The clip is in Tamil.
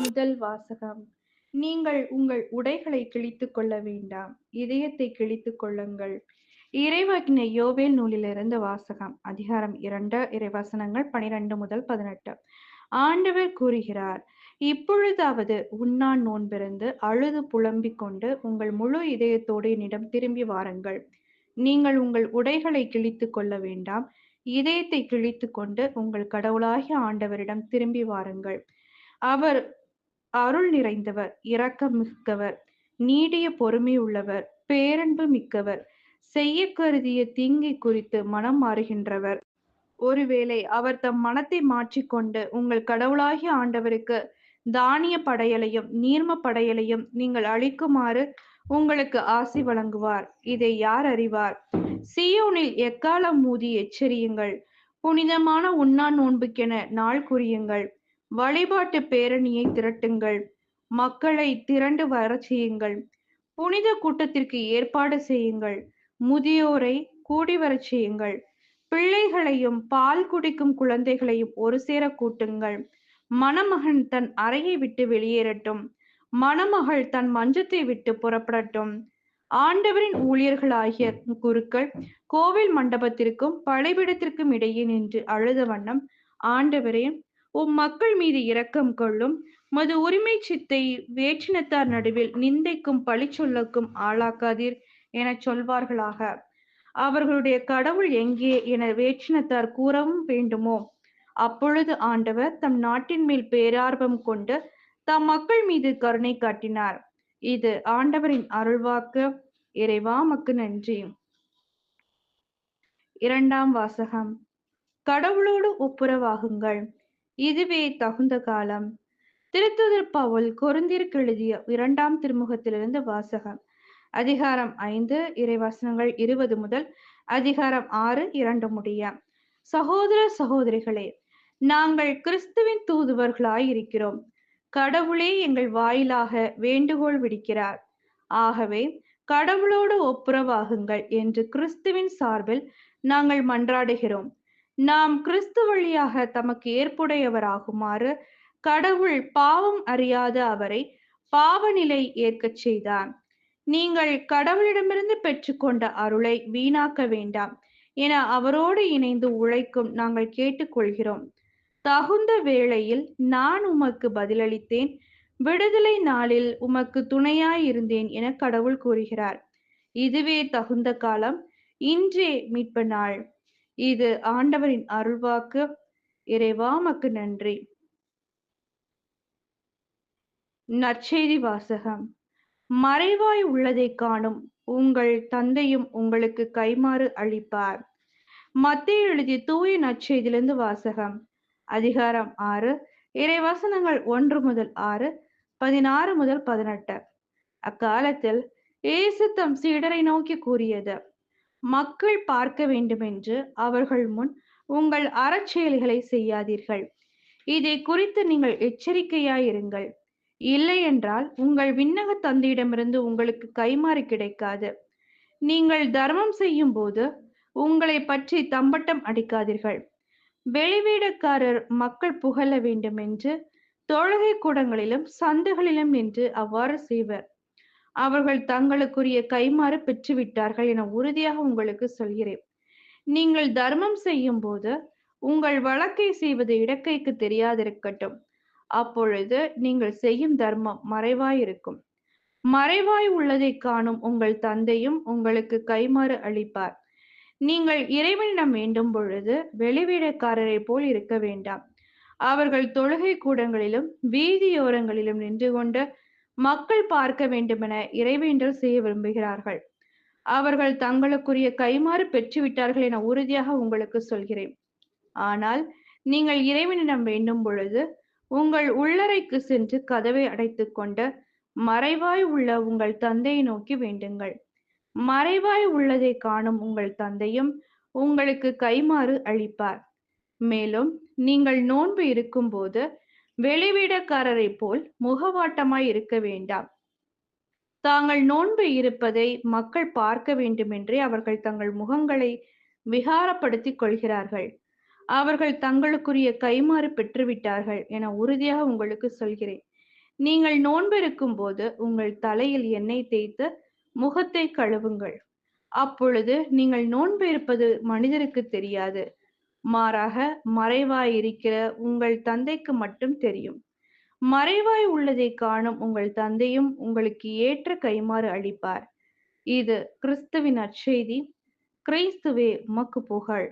முதல் வாசகம். நீங்கள் உங்கள் உடைகளை கிழித்துக் கொள்ள வேண்டாம், இதயத்தை கிழித்துக் கொள்ளுங்கள். இறைவாக்கினர் யோவேல் நூலிலிருந்து வாசகம். அதிகாரம் 2, இறைவசனங்கள் 12 முதல் 18. ஆண்டவர் கூறுகிறார், இப்பொழுதாவது உண்ணான் நோன்பிருந்து அழுது புலம்பிக் கொண்டு உங்கள் முழு இதயத்தோடு என்னிடம் திரும்பி வாருங்கள். நீங்கள் உங்கள் உடைகளை கிழித்துக் கொள்ள வேண்டாம், இதயத்தை கிழித்துக் கொண்டு உங்கள் கடவுளாகிய ஆண்டவரிடம் திரும்பி வாருங்கள். அவர் அருள் நிறைந்தவர், இரக்கம் மிக்கவர், நீடிய பொறுமை உள்ளவர், பேரன்பு மிக்கவர், செய்ய கருதிய தீங்கை குறித்து மனம் மாறுகின்றவர். ஒருவேளை அவர் தம் மனத்தை மாற்றிக்கொண்டு உங்கள் கடவுளாகிய ஆண்டவருக்கு தானிய படையலையும் நீர்ம படையலையும் நீங்கள் அளிக்குமாறு உங்களுக்கு ஆசி வழங்குவார். இதை யார் அறிவார்? சீயோனில் எக்காளம் ஊதி எச்சரியுங்கள். புனிதமான உண்ணா நோன்புக்கென நாள் குறியுங்கள். வழிபாட்டு பேரணியை திரட்டுங்கள். மக்களை திரண்டு வரச் செய்யுங்கள். புனித கூட்டத்திற்கு ஏற்பாடு செய்யுங்கள். முதியோரை கூடி வரச் செய்யுங்கள். பிள்ளைகளையும் பால் குடிக்கும் குழந்தைகளையும் ஒரு சேர கூட்டுங்கள். மணமகன் தன் அறையை விட்டு வெளியேறட்டும். மணமகள் தன் மஞ்சத்தை விட்டு புறப்படட்டும். ஆண்டவரின் ஊழியர்களாகிய குருக்கள் கோவில் மண்டபத்திற்கும் பலிபீடத்திற்கும் இடையே நின்று அழுத வண்ணம், ஆண்டவரே, உம் மக்கள் மீது இரக்கம் கொள்ளும். மது உரிமை சித்தை வேற்றினத்தார் நடுவில் நிந்தைக்கும் பழிச்சொல்லுக்கும் ஆளாக்காதீர் எனச் சொல்வார்களாக. அவர்களுடைய கடவுள் எங்கே என வேற்றினத்தார் கூறவும் வேண்டுமோ? அப்பொழுது ஆண்டவர் தம் நாட்டின் மேல் பேரார்வம் கொண்டு தம் மக்கள் மீது கருணை காட்டினார். இது ஆண்டவரின் அருள்வாக்கு. இறைவா உமக்கு நன்றி. இரண்டாம் வாசகம். கடவுளோடு ஒப்புரவாகுங்கள், இதுவே தகுந்த காலம். திருத்தூதர் பவுல் கொரிந்தியருக்கு எழுதிய 2ஆம் திருமுகத்திலிருந்து வாசகம். அதிகாரம் 5, இறைவசனங்கள் 20 முதல் அதிகாரம் 6, 2 முடிய. சகோதர சகோதரிகளே, நாங்கள் கிறிஸ்துவின் தூதுவர்களாய் இருக்கிறோம். கடவுளே எங்கள் வாயிலாக வேண்டுகோள் விடுக்கிறார். ஆகவே கடவுளோடு ஒப்புரவாகுங்கள் என்று கிறிஸ்துவின் சார்பில் நாங்கள் மன்றாடுகிறோம். நாம் கிறிஸ்து வழியாக தமக்கு ஏற்புடையவராகுமாறு கடவுள் பாவம் அறியாத அவரை பாவ நிலை ஏற்கச் செய்தார். நீங்கள் கடவுளிடமிருந்து பெற்றுக்கொண்ட அருளை வீணாக்க வேண்டாம் என அவரோடு இணைந்து உழைக்கும் நாங்கள் கேட்டுக்கொள்கிறோம். தகுந்த வேளையில் நான் உமக்கு பதிலளித்தேன், விடுதலை நாளில் உமக்கு துணையாயிருந்தேன் என கடவுள் கூறுகிறார். இதுவே தகுந்த காலம், இன்றே மீட்பு நாள். இது ஆண்டவரின் அருள்வாக்கு. இறைவா உமக்கு நன்றி. நற்செய்தி வாசகம். மறைவாய் உள்ளதை காணும் உங்கள் தந்தையும் உங்களுக்கு கைமாறு அளிப்பார். மத்தேயு எழுதிய தூய நற்செய்தியிலிருந்து வாசகம். அதிகாரம் 6, இறைவசனங்கள் 1 முதல் 6, 16 முதல் 18. அக்காலத்தில் இயேசு தம் சீடரை நோக்கி கூறியது: மக்கள் பார்க்க வேண்டுமென்று அவர்கள் முன் உங்கள் அறச்செயல்களை செய்யாதீர்கள். இதை குறித்து நீங்கள் எச்சரிக்கையாயிருங்கள். இல்லையென்றால் உங்கள் விண்ணக தந்தையிடமிருந்து உங்களுக்கு கைமாறு கிடைக்காது. நீங்கள் தர்மம் செய்யும் போது உங்களை பற்றி தம்பட்டம் அடிக்காதீர்கள். வெளிவேடக்காரர் மக்கள் புகழ வேண்டுமென்று தொழுகை கூடங்களிலும் சந்துகளிலும் நின்று அவ்வாறு செய்வர். அவர்கள் தங்களுக்குரிய கைமாறு பெற்றுவிட்டார்கள் என உறுதியாக உங்களுக்கு சொல்கிறேன். நீங்கள் தர்மம் செய்யும் போது உங்கள் வழக்கை செய்வது இடக்கைக்கு தெரியாதிருக்கட்டும். அப்பொழுது நீங்கள் செய்யும் தர்மம் மறைவாயிருக்கும். மறைவாய் உள்ளதை காணும் உங்கள் தந்தையும் உங்களுக்கு கைமாறு அளிப்பார். நீங்கள் இறைவனிடம் வேண்டும் பொழுது வெளிவேடக்காரரை போல் இருக்க வேண்டாம். அவர்கள் தொழுகை கூடங்களிலும் வீதியோரங்களிலும் நின்று கொண்டு மக்கள் பார்க்க வேண்டுமென இறைவேண்டல் செய்ய விரும்புகிறார்கள். அவர்கள் தங்களுக்குரிய கைமாறு பெற்றுவிட்டார்கள் என உறுதியாக உங்களுக்கு சொல்கிறேன். ஆனால் நீங்கள் இறைவனிடம் வேண்டும் பொழுது உங்கள் உள்ளறைக்கு சென்று கதவை அடைத்துக் கொண்டு மறைவாய் உள்ள உங்கள் தந்தையை நோக்கி வேண்டுங்கள். மறைவாய் உள்ளதை காணும் உங்கள் தந்தையும் உங்களுக்கு கைமாறு அளிப்பார். மேலும் நீங்கள் நோன்பு இருக்கும்போது வெளிவேடக்காரரை போல் முகவாட்டமாய் இருக்க வேண்டாம். தாங்கள் நோன்பு இருப்பதை மக்கள் பார்க்க வேண்டுமென்றே அவர்கள் தங்கள் முகங்களை விகாரப்படுத்திக் கொள்கிறார்கள். அவர்கள் தங்களுக்குரிய கைமாறு பெற்றுவிட்டார்கள் என உறுதியாக உங்களுக்கு சொல்கிறேன். நீங்கள் நோன்பிருக்கும் போது உங்கள் தலையில் எண்ணெய் தேய்த்து முகத்தை கழுவுங்கள். அப்பொழுது நீங்கள் நோன்பு இருப்பது மனிதருக்கு தெரியாது. மாறாக மறைவாயிருக்கிற உங்கள் தந்தைக்கு மட்டும் தெரியும். மறைவாய் உள்ளதை காணும் உங்கள் தந்தையும் உங்களுக்கு ஏற்ற கைமாறு அளிப்பார். இது கிறிஸ்துவின் நற்செய்தி. கிறிஸ்துவே உமக்கு புகழ்.